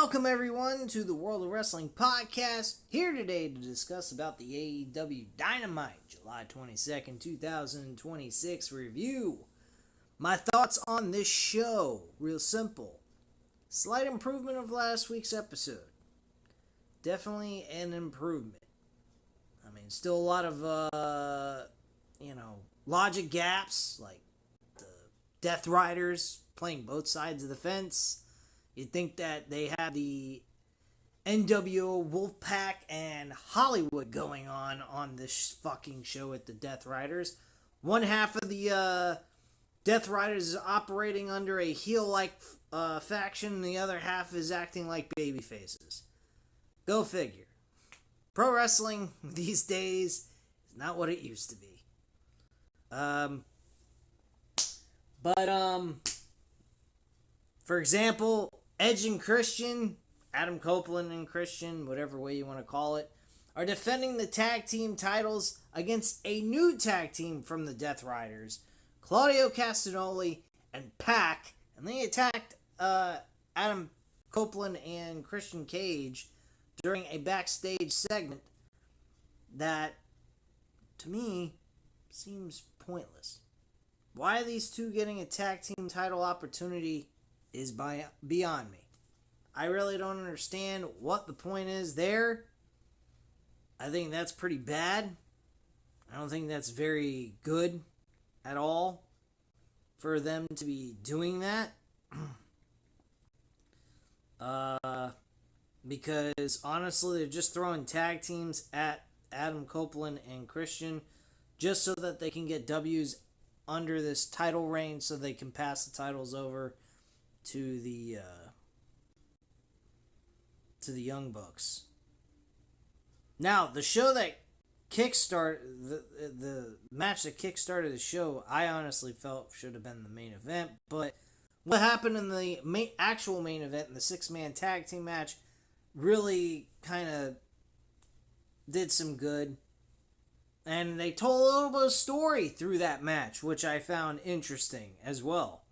Welcome everyone to the World of Wrestling podcast. Here today to discuss about the AEW Dynamite July 22nd, 2026 review. My thoughts on this show, real simple. Slight improvement of last week's episode. Definitely an improvement. I mean, still a lot of, logic gaps, like the Death Riders playing both sides of the fence. You'd think that they have the NWO Wolfpack and Hollywood going on this fucking show with the Death Riders. One half of the Death Riders is operating under a heel-like faction, and the other half is acting like baby faces. Go figure. Pro wrestling these days is not what it used to be. For example, Edge and Christian, Adam Copeland and Christian, whatever way you want to call it, are defending the tag team titles against a new tag team from the Death Riders, Claudio Castagnoli and Pac, and they attacked Adam Copeland and Christian Cage during a backstage segment that, to me, seems pointless. Why are these two getting a tag team title opportunity is beyond me. I really don't understand what the point is there. I think that's pretty bad. I don't think that's very good at all for them to be doing that. Because honestly, they're just throwing tag teams at Adam Copeland and Christian just so that they can get W's under this title reign so they can pass the titles over to the Young Bucks. Now, the show that the match that kickstarted the show, I honestly felt should have been the main event. But what happened in the actual main event, in the 6-man tag team match, really kind of did some good. And they told a little bit of story through that match, which I found interesting as well.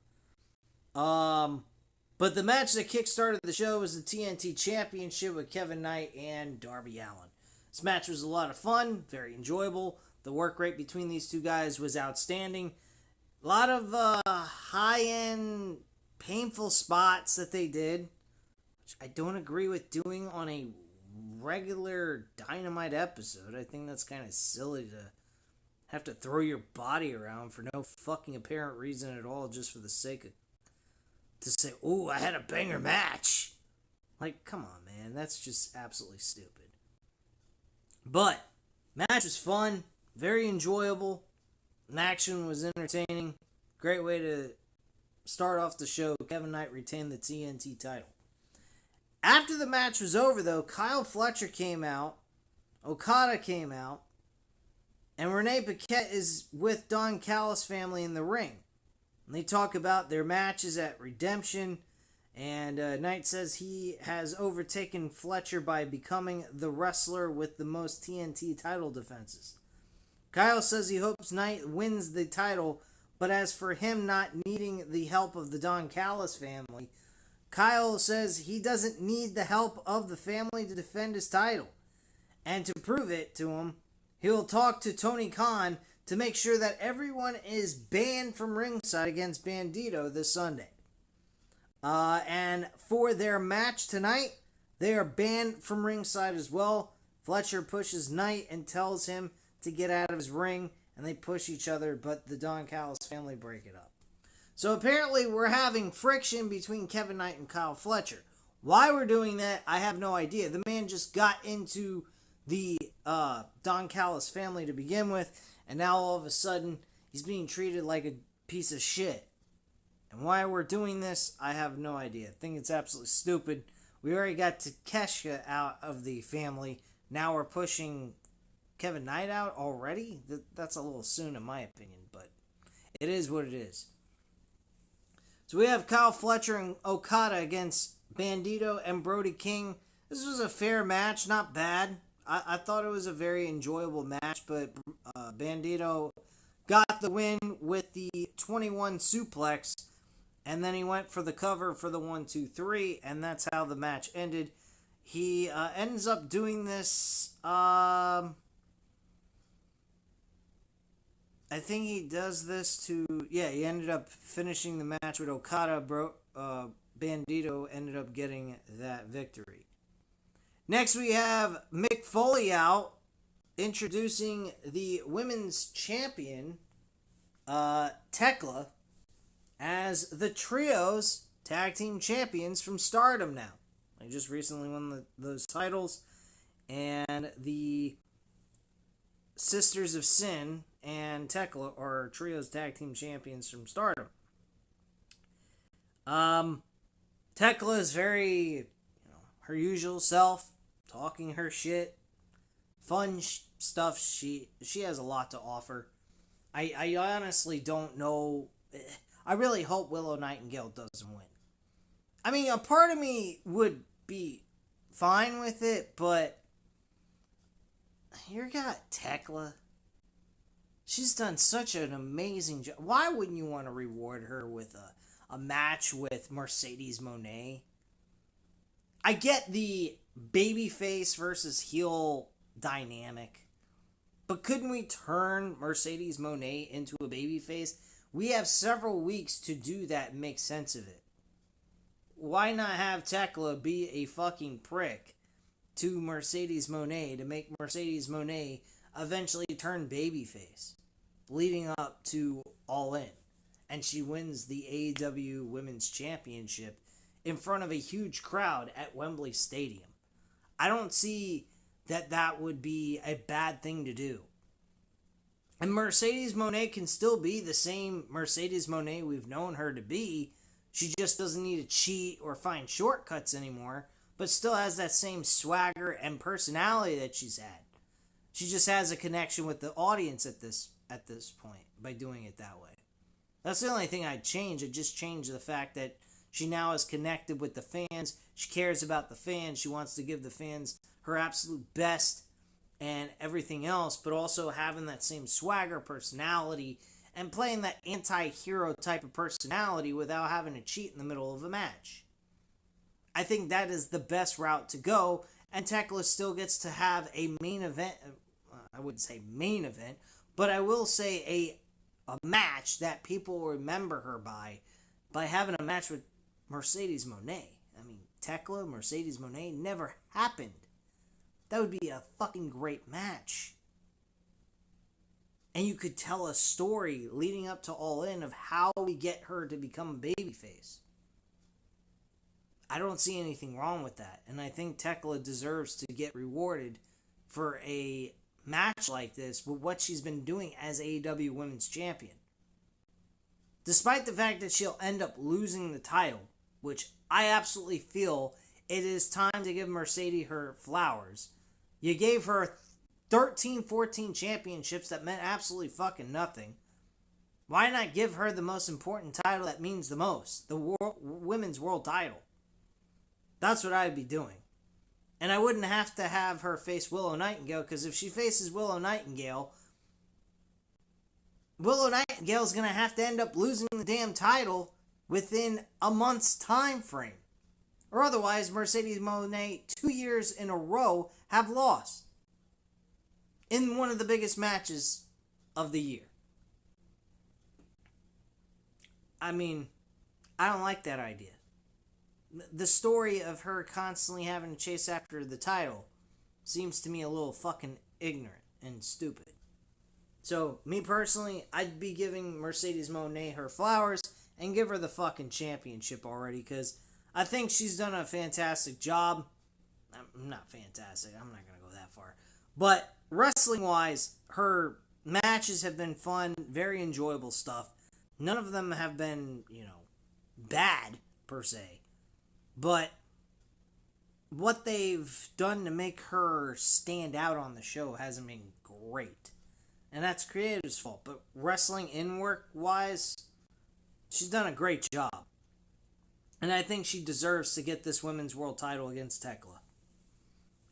But the match that kickstarted the show was the TNT Championship with Kevin Knight and Darby Allin. This match was a lot of fun, very enjoyable. The work rate between these two guys was outstanding. A lot of high-end, painful spots that they did, which I don't agree with doing on a regular Dynamite episode. I think that's kind of silly to have to throw your body around for no fucking apparent reason at all, just for the sake of to say, "Ooh, I had a banger match." Like, come on, man. That's just absolutely stupid. But, match was fun. Very enjoyable. And action was entertaining. Great way to start off the show. Kevin Knight retained the TNT title. After the match was over, though, Kyle Fletcher came out. Okada came out. And Renee Paquette is with Don Callis' family in the ring. And they talk about their matches at Redemption, and Knight says he has overtaken Fletcher by becoming the wrestler with the most TNT title defenses. Kyle says he hopes Knight wins the title, but as for him not needing the help of the Don Callis family, Kyle says he doesn't need the help of the family to defend his title. And to prove it to him, he'll talk to Tony Khan to make sure that everyone is banned from ringside against Bandito this Sunday. And for their match tonight, they are banned from ringside as well. Fletcher pushes Knight and tells him to get out of his ring, and they push each other, but the Don Callis family break it up. So apparently we're having friction between Kevin Knight and Kyle Fletcher. Why we're doing that, I have no idea. The man just got into the Don Callis family to begin with, and now all of a sudden, he's being treated like a piece of shit. And why we're doing this, I have no idea. I think it's absolutely stupid. We already got Takeshita out of the family. Now we're pushing Kevin Knight out already? That's a little soon in my opinion, but it is what it is. So we have Kyle Fletcher and Okada against Bandito and Brody King. This was a fair match, not bad. I thought it was a very enjoyable match, but Bandito got the win with the 21 suplex and then he went for the cover for the 1-2-3, and that's how the match ended. He ends up doing this. I think he does this to. Yeah, he ended up finishing the match with Okada. Bandito ended up getting that victory. Next, we have Mick Foley out, introducing the women's champion, Tekla, as the Trios Tag Team Champions from Stardom now. They just recently won those titles, and the Sisters of Sin and Tekla are Trios Tag Team Champions from Stardom. Tekla is very, her usual self, talking her shit, fun stuff. She has a lot to offer. I honestly don't know. I really hope Willow Nightingale doesn't win. I mean, a part of me would be fine with it, but you got Tekla. She's done such an amazing job. Why wouldn't you want to reward her with a match with Mercedes Moné? I get the babyface versus heel dynamic, but couldn't we turn Mercedes Moné into a babyface? We have several weeks to do that and make sense of it. Why not have Tekla be a fucking prick to Mercedes Moné to make Mercedes Moné eventually turn babyface, leading up to All In, and she wins the AEW Women's Championship in front of a huge crowd at Wembley Stadium? I don't see that would be a bad thing to do. And Mercedes Moné can still be the same Mercedes Moné we've known her to be. She just doesn't need to cheat or find shortcuts anymore, but still has that same swagger and personality that she's had. She just has a connection with the audience at this point by doing it that way. That's the only thing I'd change. I'd just change the fact that she now is connected with the fans. She cares about the fans. She wants to give the fans her absolute best and everything else, but also having that same swagger, personality, and playing that anti-hero type of personality without having to cheat in the middle of a match. I think that is the best route to go, and Tekla still gets to have a main event. I wouldn't say main event, but I will say a match that people will remember her by having a match with Mercedes Moné. I mean, Tekla, Mercedes Moné never happened. That would be a fucking great match. And you could tell a story leading up to All In of how we get her to become a babyface. I don't see anything wrong with that. And I think Tekla deserves to get rewarded for a match like this with what she's been doing as AEW Women's Champion. Despite the fact that she'll end up losing the title, which I absolutely feel it is time to give Mercedes her flowers. You gave her 13, 14 championships that meant absolutely fucking nothing. Why not give her the most important title that means the most? The women's world title. That's what I'd be doing. And I wouldn't have to have her face Willow Nightingale, because if she faces Willow Nightingale's going to have to end up losing the damn title within a month's time frame. Or otherwise, Mercedes Moné 2 years in a row have lost in one of the biggest matches of the year. I mean, I don't like that idea. The story of her constantly having to chase after the title seems to me a little fucking ignorant and stupid. So, me personally, I'd be giving Mercedes Moné her flowers and give her the fucking championship already, because I think she's done a fantastic job. Not fantastic, I'm not going to go that far. But wrestling-wise, her matches have been fun, very enjoyable stuff. None of them have been, bad, per se. But what they've done to make her stand out on the show hasn't been great. And that's creative's fault. But wrestling in work-wise, she's done a great job. And I think she deserves to get this women's world title against Tekla.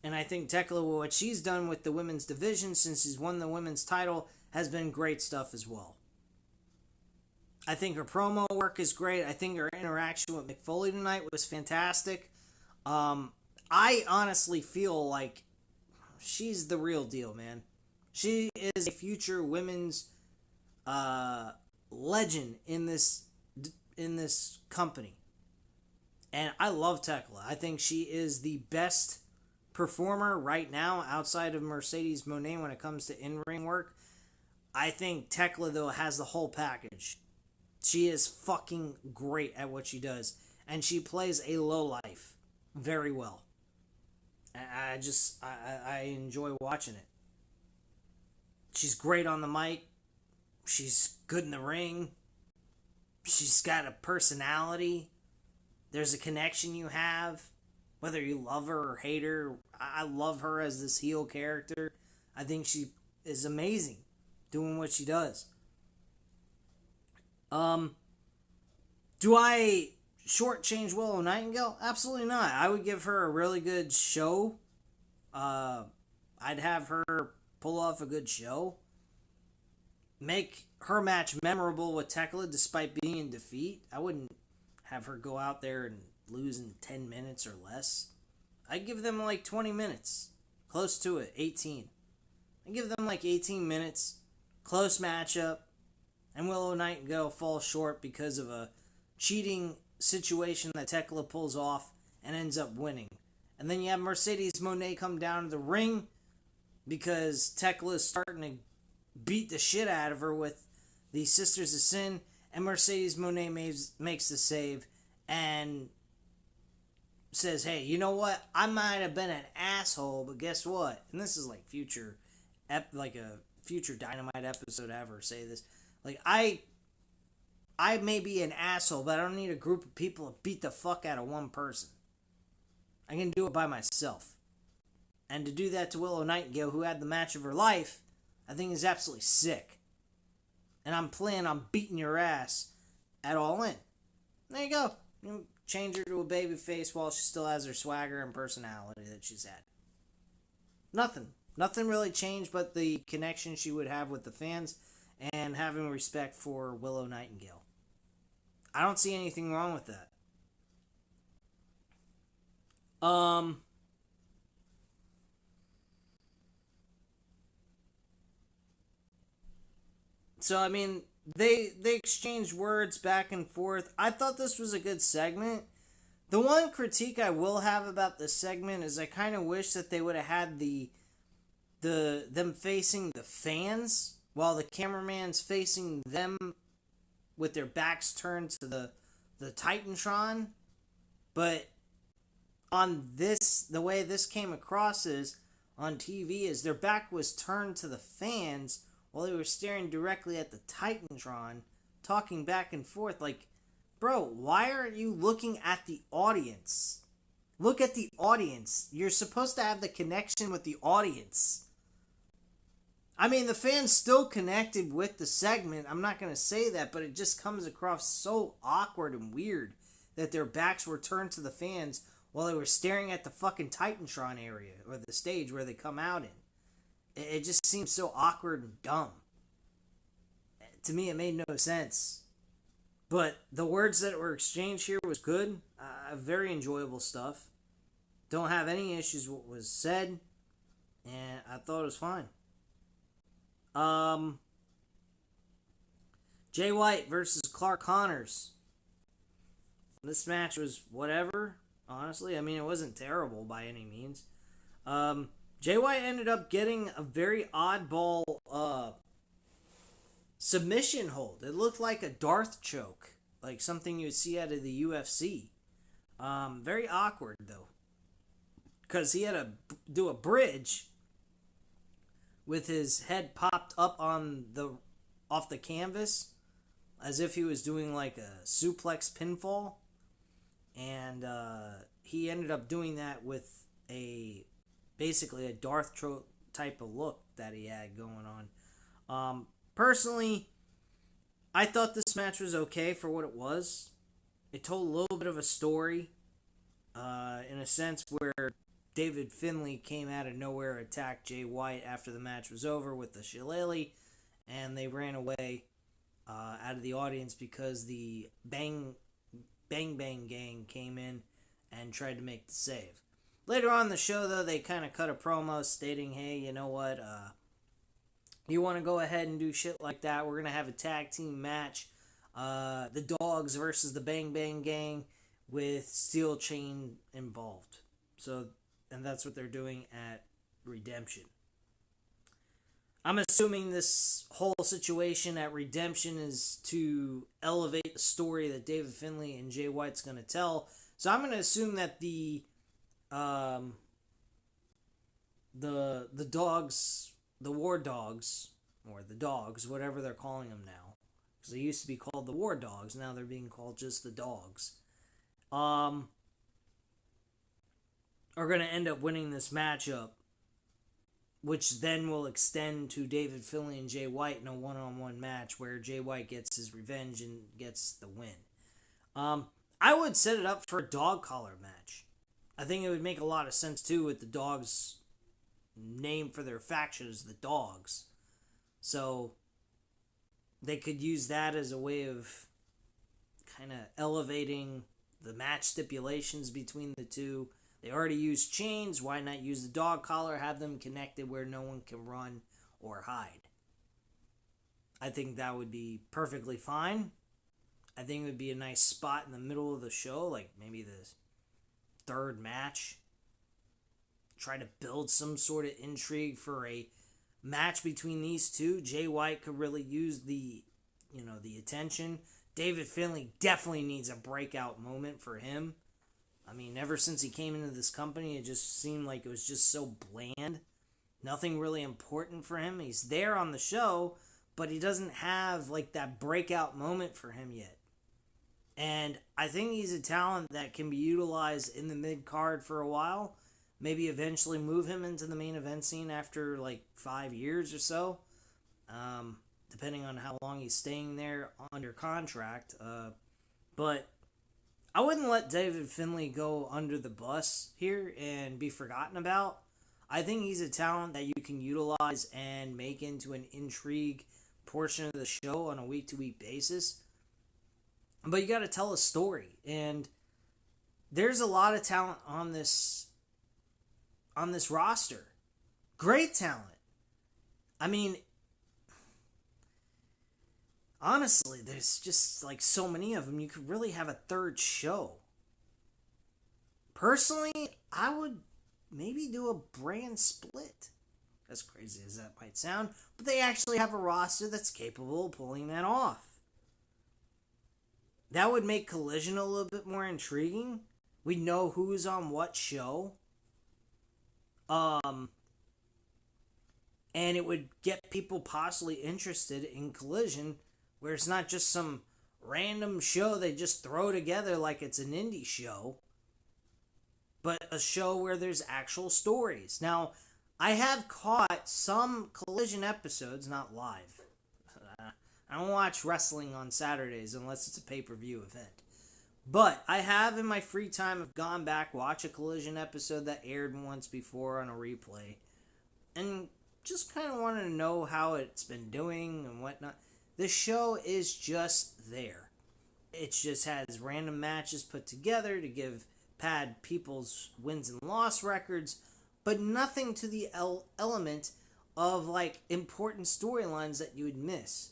And I think Tekla, what she's done with the women's division since she's won the women's title, has been great stuff as well. I think her promo work is great. I think her interaction with Mick Foley tonight was fantastic. I honestly feel like she's the real deal, man. She is a future women's legend in this company, and I love Tekla. I think she is the best performer right now outside of Mercedes Moné when it comes to in-ring work. I think Tekla, though, has the whole package. She is fucking great at what she does, and she plays a low life very well. I enjoy watching it. She's great on the mic. She's good in the ring. She's got a personality. There's a connection you have, whether you love her or hate her. I love her as this heel character. I think she is amazing doing what she does. Do I shortchange Willow Nightingale? Absolutely not. I would give her a really good show. I'd have her pull off a good show. Make her match memorable with Tekla despite being in defeat. I wouldn't have her go out there and lose in 10 minutes or less. I'd give them like 20 minutes. Close to it. 18. I'd give them like 18 minutes. Close matchup. And Willow Nightingale falls short because of a cheating situation that Tekla pulls off and ends up winning. And then you have Mercedes Moné come down to the ring because Tekla is starting to beat the shit out of her with the Sisters of Sin, and Mercedes Moné makes the save and says, hey, you know what? I might have been an asshole, but guess what? And this is like like a future Dynamite episode ever say this. Like, I may be an asshole, but I don't need a group of people to beat the fuck out of one person. I can do it by myself. And to do that to Willow Nightingale, who had the match of her life, I think is absolutely sick. And I'm planning on beating your ass at All In. There you go. You change her to a baby face while she still has her swagger and personality that she's had. Nothing. Nothing really changed but the connection she would have with the fans and having respect for Willow Nightingale. I don't see anything wrong with that. So, I mean, they exchanged words back and forth. I thought this was a good segment. The one critique I will have about this segment is I kind of wish that they would have had them facing the fans while the cameraman's facing them with their backs turned to the Titantron. But on this, the way this came across is on TV is their back was turned to the fans while they were staring directly at the Titantron, talking back and forth. Like, bro, why aren't you looking at the audience? Look at the audience. You're supposed to have the connection with the audience. I mean, the fans still connected with the segment. I'm not going to say that, but it just comes across so awkward and weird that their backs were turned to the fans while they were staring at the fucking Titantron area, or the stage where they come out in. It just seems so awkward and dumb. To me, it made no sense. But the words that were exchanged here was good. Very enjoyable stuff. Don't have any issues with what was said. And I thought it was fine. Jay White versus Clark Connors. This match was whatever, honestly. I mean, it wasn't terrible by any means. Jay White ended up getting a very oddball submission hold. It looked like a Darth choke, like something you would see out of the UFC. Very awkward, though, because he had to do a bridge with his head popped up off the canvas, as if he was doing like a suplex pinfall, and he ended up doing that with basically a Darth type of look that he had going on. Personally, I thought this match was okay for what it was. It told a little bit of a story, in a sense where David Finlay came out of nowhere, attacked Jay White after the match was over with the shillelagh, and they ran away. out of the audience because the Bang Bang Gang came in and tried to make the save. Later on in the show, though, they kind of cut a promo stating, hey, you know what, you want to go ahead and do shit like that, we're going to have a tag team match, the Dogs versus the Bang Bang Gang with Steel Chain involved. So, and that's what they're doing at Redemption. I'm assuming this whole situation at Redemption is to elevate the story that David Finlay and Jay White's going to tell. So I'm going to assume that the dogs, the War Dogs, or the Dogs, whatever they're calling them now, because they used to be called the War Dogs, now they're being called just the Dogs, are going to end up winning this matchup, which then will extend to David Finlay and Jay White in a one-on-one match where Jay White gets his revenge and gets the win. I would set it up for a dog collar match. I think it would make a lot of sense, too, with the Dogs' name for their faction is the Dogs. So they could use that as a way of kind of elevating the match stipulations between the two. They already used chains. Why not use the dog collar? Have them connected where no one can run or hide. I think that would be perfectly fine. I think it would be a nice spot in the middle of the show, like maybe the third match. Try to build some sort of intrigue for a match between these two. Jay White could really use the attention. David Finlay definitely needs a breakout moment for him. I mean, ever since he came into this company, it just seemed like it was just so bland. Nothing really important for him. He's there on the show, but he doesn't have like that breakout moment for him yet. And I think he's a talent that can be utilized in the mid-card for a while. Maybe eventually move him into the main event scene after like 5 years or so. Depending on how long he's staying there under contract. But I wouldn't let David Finlay go under the bus here and be forgotten about. I think he's a talent that you can utilize and make into an intrigue portion of the show on a week-to-week basis. But you got to tell a story. And there's a lot of talent on this roster. Great talent. I mean, honestly, there's just like so many of them. You could really have a third show. Personally, I would maybe do a brand split. As crazy as that might sound. But they actually have a roster that's capable of pulling that off. That would make Collision a little bit more intriguing. We know who's on what show. And it would get people possibly interested in Collision, where it's not just some random show they just throw together like it's an indie show, but a show where there's actual stories. Now, I have caught some Collision episodes, not live. I don't watch wrestling on Saturdays unless it's a pay-per-view event. But I have in my free time have gone back, watch a Collision episode that aired once before on a replay, and just kind of wanted to know how it's been doing and whatnot. The show is just there. It just has random matches put together to give pad people's wins and loss records, but nothing to the element of like important storylines that you would miss.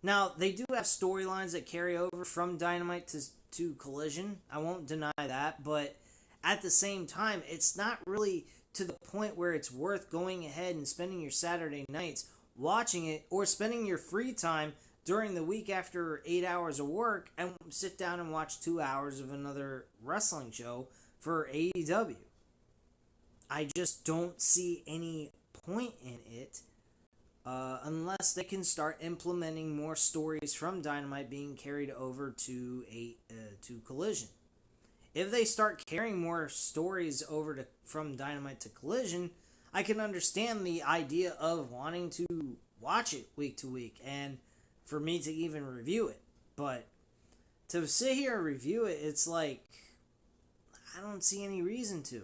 Now, they do have storylines that carry over from Dynamite to Collision. I won't deny that, but at the same time, it's not really to the point where it's worth going ahead and spending your Saturday nights watching it, or spending your free time during the week after 8 hours of work and sit down and watch 2 hours of another wrestling show for AEW. I just don't see any point in it. Unless they can start implementing more stories from Dynamite being carried over to Collision. If they start carrying more stories over from Dynamite to Collision, I can understand the idea of wanting to watch it week to week and for me to even review it. But to sit here and review it, it's like, I don't see any reason to.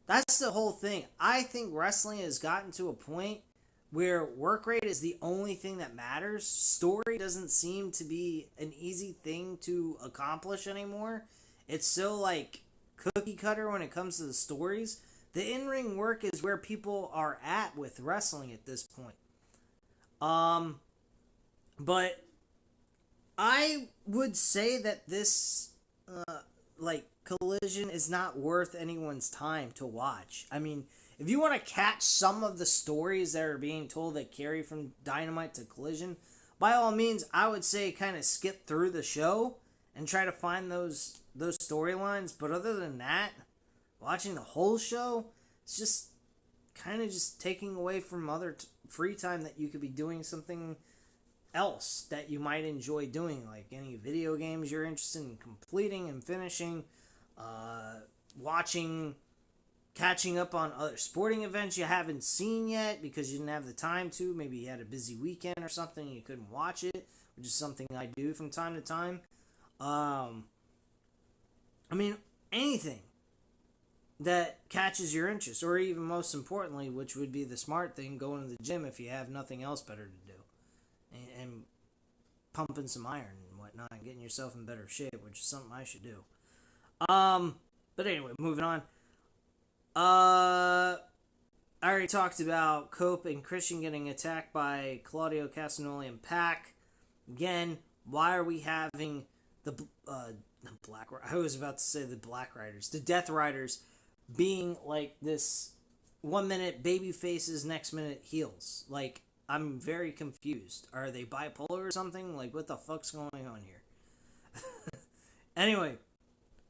That's the whole thing. I think wrestling has gotten to a point where work rate is the only thing that matters, story doesn't seem to be an easy thing to accomplish anymore. It's so like cookie cutter when it comes to the stories. The in-ring work is where people are at with wrestling at this point. But I would say that this Collision is not worth anyone's time to watch. I mean, if you want to catch some of the stories that are being told that carry from Dynamite to Collision, by all means, I would say kind of skip through the show and try to find those storylines. But other than that, watching the whole show, it's just kind of just taking away from other free time that you could be doing something else that you might enjoy doing, like any video games you're interested in completing and finishing, watching, catching up on other sporting events you haven't seen yet because you didn't have the time to. Maybe you had a busy weekend or something and you couldn't watch it, which is something I do from time to time. I mean, anything that catches your interest, or even most importantly, which would be the smart thing, going to the gym if you have nothing else better to do, and pumping some iron and whatnot, and getting yourself in better shape, which is something I should do. But anyway, moving on. I already talked about Cope and Christian getting attacked by Claudio Castagnoli and Pac. Again, why are we having the Black... I was about to say the Black Riders. The Death Riders being like this 1 minute baby faces, next minute heels. Like, I'm very confused. Are they bipolar or something? Like, what the fuck's going on here? Anyway,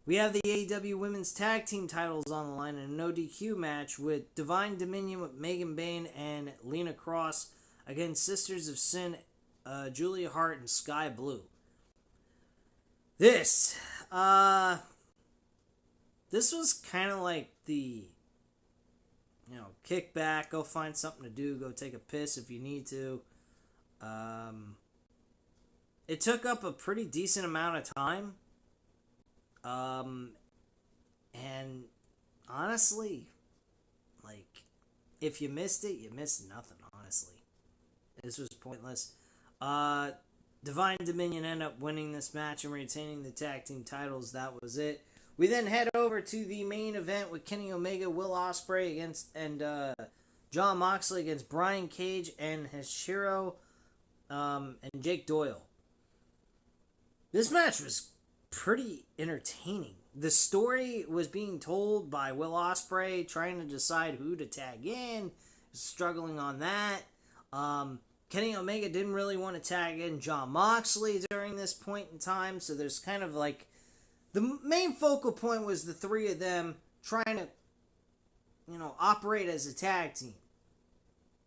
we have the AEW Women's Tag Team titles on the line in a no DQ match with Divine Dominion with Megan Bayne and Lena Cross against Sisters of Sin, Julia Hart and Sky Blue. This was kind of like the, kick back, go find something to do, go take a piss if you need to. It took up a pretty decent amount of time. And honestly, like, if you missed it, you missed nothing, honestly. This was pointless. Divine Dominion ended up winning this match and retaining the tag team titles. That was it. We then head over to the main event with Kenny Omega, Will Ospreay and Jon Moxley against Brian Cage and Hishiro, and Jake Doyle. This match was pretty entertaining. The story was being told by Will Ospreay trying to decide who to tag in, struggling on that. Kenny Omega didn't really want to tag in Jon Moxley during this point in time, so there's kind of like the main focal point was the three of them trying to, operate as a tag team.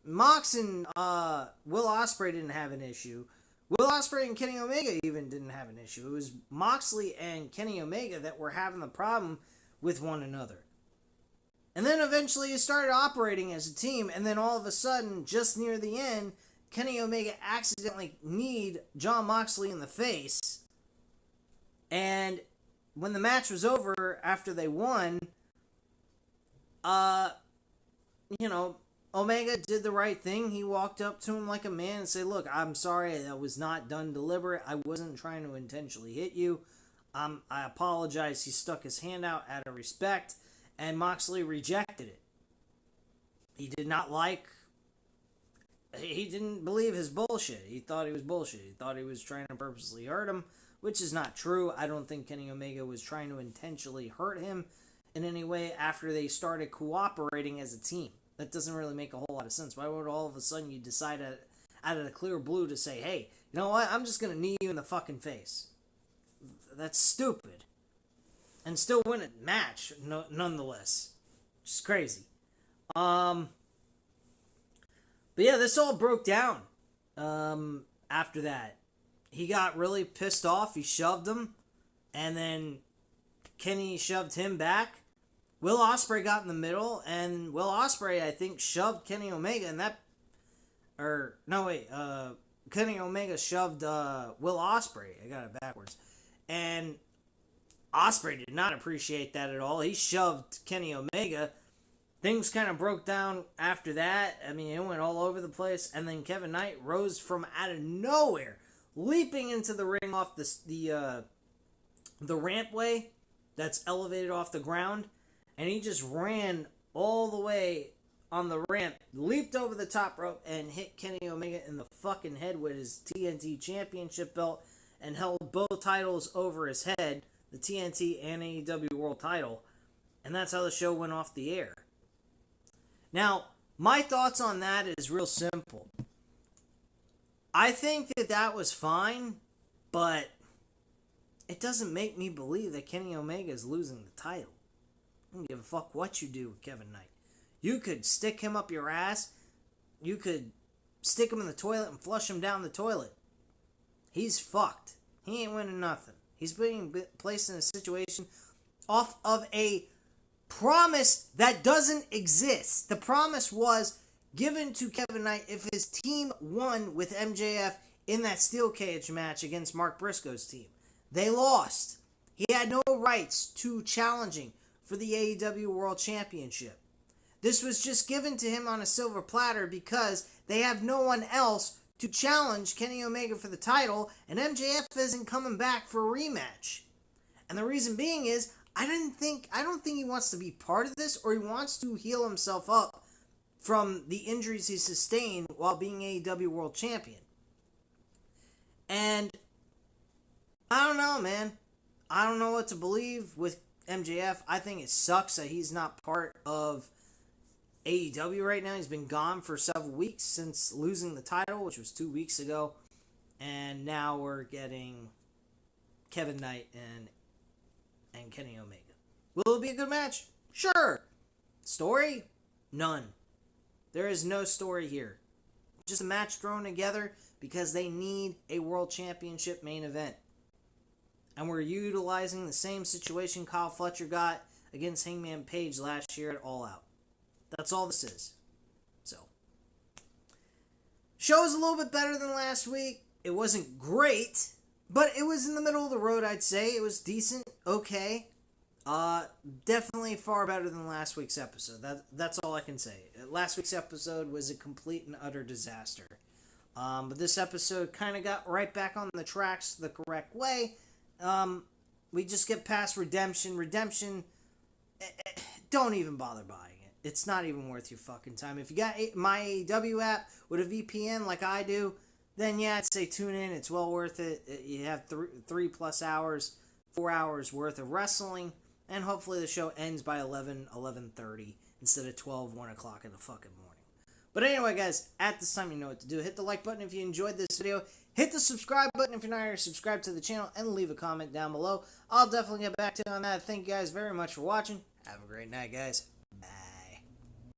Mox and Will Ospreay didn't have an issue. Will Ospreay and Kenny Omega even didn't have an issue. It was Moxley and Kenny Omega that were having the problem with one another. And then eventually it started operating as a team, and then all of a sudden, just near the end, Kenny Omega accidentally kneed Jon Moxley in the face. And when the match was over, after they won, Omega did the right thing. He walked up to him like a man and said, "Look, I'm sorry, that was not done deliberate. I wasn't trying to intentionally hit you. I apologize." He stuck his hand out out of respect, and Moxley rejected it. He didn't believe his bullshit. He thought he was bullshit. He thought he was trying to purposely hurt him, which is not true. I don't think Kenny Omega was trying to intentionally hurt him in any way after they started cooperating as a team. That doesn't really make a whole lot of sense. Why would all of a sudden you decide out of the clear blue to say, "Hey, you know what? I'm just going to knee you in the fucking face"? That's stupid. And still win a match, nonetheless. Just crazy. But yeah, this all broke down after that. He got really pissed off. He shoved him. And then Kenny shoved him back. Will Ospreay got in the middle, and Will Ospreay, I think, shoved Kenny Omega, Kenny Omega shoved Will Ospreay. I got it backwards. And Ospreay did not appreciate that at all. He shoved Kenny Omega. things kind of broke down after that. I mean, it went all over the place. And then Kevin Knight rose from out of nowhere, leaping into the ring off the rampway that's elevated off the ground. And he just ran all the way on the ramp, leaped over the top rope, and hit Kenny Omega in the fucking head with his TNT Championship belt and held both titles over his head, the TNT and AEW World title. And that's how the show went off the air. Now, my thoughts on that is real simple. I think that was fine, but it doesn't make me believe that Kenny Omega is losing the title. I don't give a fuck what you do with Kevin Knight. You could stick him up your ass. You could stick him in the toilet and flush him down the toilet. He's fucked. He ain't winning nothing. He's being placed in a situation off of a promise that doesn't exist. The promise was given to Kevin Knight if his team won with MJF in that steel cage match against Mark Briscoe's team. They lost. He had no rights to challenging for the AEW World Championship. This was just given to him on a silver platter because they have no one else to challenge Kenny Omega for the title, and MJF isn't coming back for a rematch. And the reason being is, I don't think he wants to be part of this, or he wants to heal himself up from the injuries he sustained while being AEW World Champion. And I don't know, man. I don't know what to believe with MJF. I think it sucks that he's not part of AEW right now. He's been gone for several weeks since losing the title, which was 2 weeks ago. And now we're getting Kevin Knight and Kenny Omega. Will it be a good match? Sure. Story? None. There is no story here. Just a match thrown together because they need a World Championship main event. And we're utilizing the same situation Kyle Fletcher got against Hangman Page last year at All Out. That's all this is. So, show was a little bit better than last week. It wasn't great, but it was in the middle of the road, I'd say. It was decent, okay. Definitely far better than last week's episode. That's all I can say. Last week's episode was a complete and utter disaster. But this episode kind of got right back on the tracks the correct way. We just get past Redemption. Redemption, don't even bother buying it. It's not even worth your fucking time. If you got my AEW app with a VPN like I do, then yeah, I'd say tune in. It's well worth it. You have 3 plus hours, 4 hours worth of wrestling, and hopefully the show ends by 11:30 instead of 12, 1 o'clock in the fucking morning. But anyway, guys, at this time, you know what to do. Hit the like button if you enjoyed this video. Hit the subscribe button if you're not already subscribed to the channel, and leave a comment down below. I'll definitely get back to you on that. Thank you guys very much for watching. Have a great night, guys.